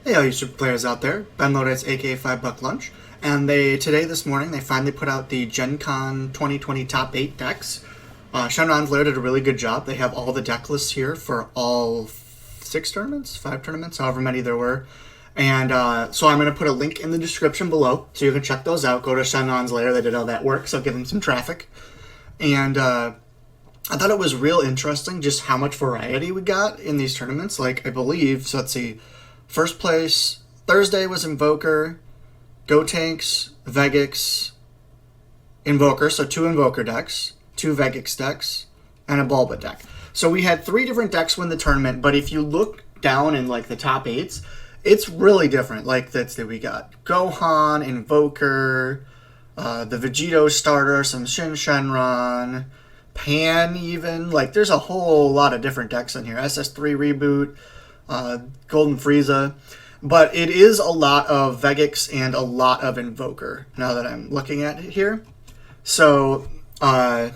Hey, all you super players out there, Ben Lodet's aka 5 Buck Lunch, and this morning, they finally put out the Gencon 2020 top 8 decks. Shenron's Lair did a really good job. They have all the deck lists here for all 5 tournaments, however many there were. And so I'm going to put a link in the description below, so you can check those out. Go to Shenron's Lair, they did all that work, so give them some traffic. And I thought it was real interesting just how much variety we got in these tournaments. Like, I believe, so let's see, first place Thursday was Invoker, Gotenks, Vegex, Invoker, so 2 Invoker decks, 2 Vegex decks, and a Bulba deck. So we had 3 different decks win the tournament, but if you look down in like the top 8s, it's really different. Like, we got Gohan, Invoker, the Vegito starter, some Shenron, Pan even. Like, there's a whole lot of different decks in here. SS3 Reboot, Golden Frieza. But it is a lot of Vegex and a lot of Invoker, now that I'm looking at it here. So, clearly,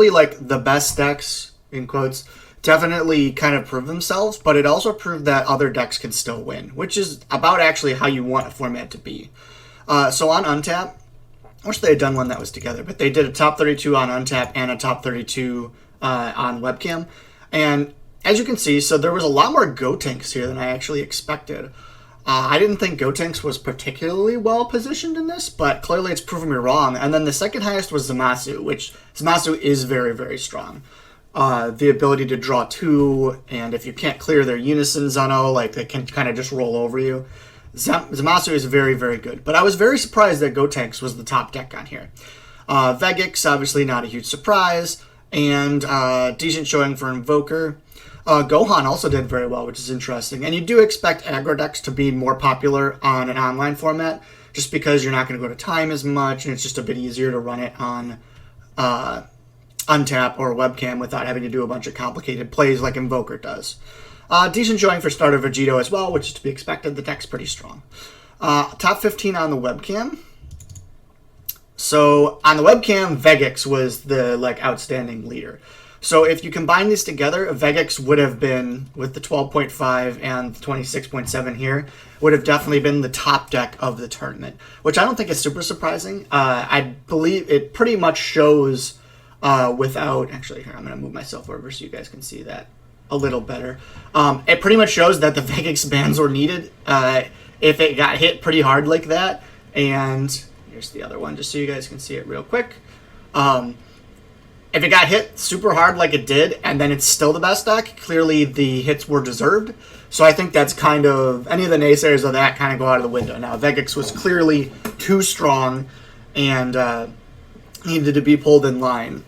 like, the best decks, in quotes, definitely kind of prove themselves, but it also proved that other decks can still win, which is about actually how you want a format to be. So on Untap, I wish they had done one that was together, but they did a top 32 on Untap and a top 32 on Webcam. And as you can see, so there was a lot more Gotenks here than I actually expected. I didn't think Gotenks was particularly well positioned in this, but clearly it's proven me wrong. And then the second highest was Zamasu, which Zamasu is very, very strong. The ability to draw 2, and if you can't clear their Unison Zuno, like, they can kind of just roll over you. Zamasu is very, very good. But I was very surprised that Gotenks was the top deck on here. Vegex, obviously not a huge surprise, and decent showing for Invoker. Gohan also did very well, which is interesting. And you do expect aggro decks to be more popular on an online format, just because you're not going to go to time as much, and it's just a bit easier to run it on Untap or Webcam without having to do a bunch of complicated plays like Invoker does. Decent showing for starter Vegito as well, which is to be expected. The deck's pretty strong. Top 15 on the Webcam. So on the Webcam, Vegex was the outstanding leader. So if you combine these together, Vegex would have been, with the 12.5 and the 26.7 here, would have definitely been the top deck of the tournament, which I don't think is super surprising. I believe it pretty much shows without... Actually, here, I'm going to move myself over so you guys can see that a little better. It pretty much shows that the Vegex bans were needed if it got hit pretty hard like that. And here's the other one, just so you guys can see it real quick. If it got hit super hard like it did, and then it's still the best deck, clearly the hits were deserved. So I think that's kind of... Any of the naysayers of that kind of go out of the window. Now, Vegex was clearly too strong and needed to be pulled in line.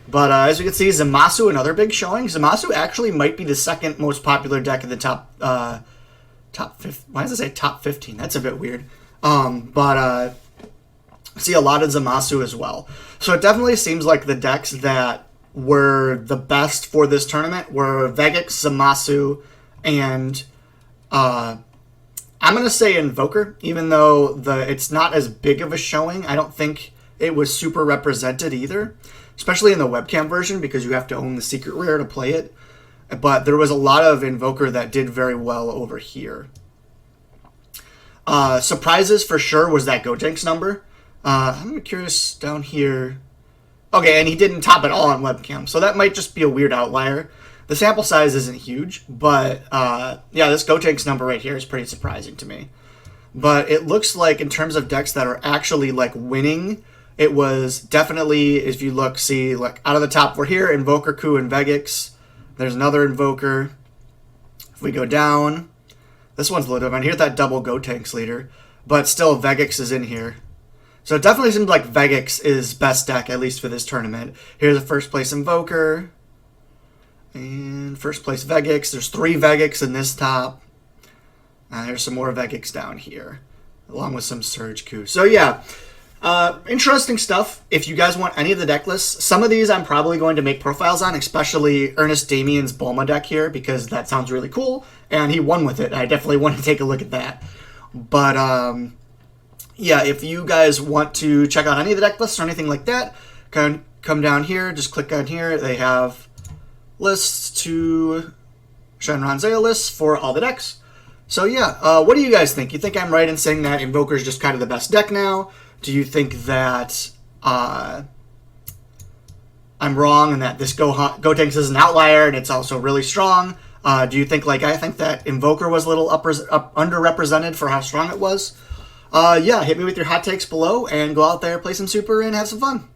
But as you can see, Zamasu, another big showing. Zamasu actually might be the second most popular deck in the top 15. Why does it say top 15? That's a bit weird. See a lot of Zamasu as well. So it definitely seems like the decks that were the best for this tournament were Vegex, Zamasu, and I'm going to say Invoker, even though it's not as big of a showing. I don't think it was super represented either, especially in the Webcam version, because you have to own the secret rare to play it. But there was a lot of Invoker that did very well over here. Surprises for sure was that Gotenks number. I'm curious down here. Okay, and he didn't top it all on Webcam, so that might just be a weird outlier. The sample size isn't huge, but yeah, this Gotenks number right here is pretty surprising to me. But it looks like in terms of decks that are actually winning, it was definitely, if you look, see, out of the top, we're here, Invoker, Ku, and Vegex. There's another Invoker. If we go down, this one's a little different. Here's that double Gotenks leader, but still Vegex is in here. So it definitely seems like Vegex is best deck, at least for this tournament. Here's a first place Invoker. And first place Vegex. There's 3 Vegex in this top. There's some more Vegex down here, along with some Surge Ku. So yeah, interesting stuff. If you guys want any of the deck lists, some of these I'm probably going to make profiles on, especially Ernest Damien's Bulma deck here, because that sounds really cool, and he won with it. I definitely want to take a look at that. But yeah, if you guys want to check out any of the deck lists or anything like that, come down here, just click on here. They have lists to Shenron Zaya lists for all the decks. So yeah, what do you guys think? You think I'm right in saying that Invoker is just kind of the best deck now? Do you think that I'm wrong and that this Gotenks is an outlier and it's also really strong? Do you think, like I think, that Invoker was a little underrepresented for how strong it was? Yeah, hit me with your hot takes below and go out there, play some Super, and have some fun.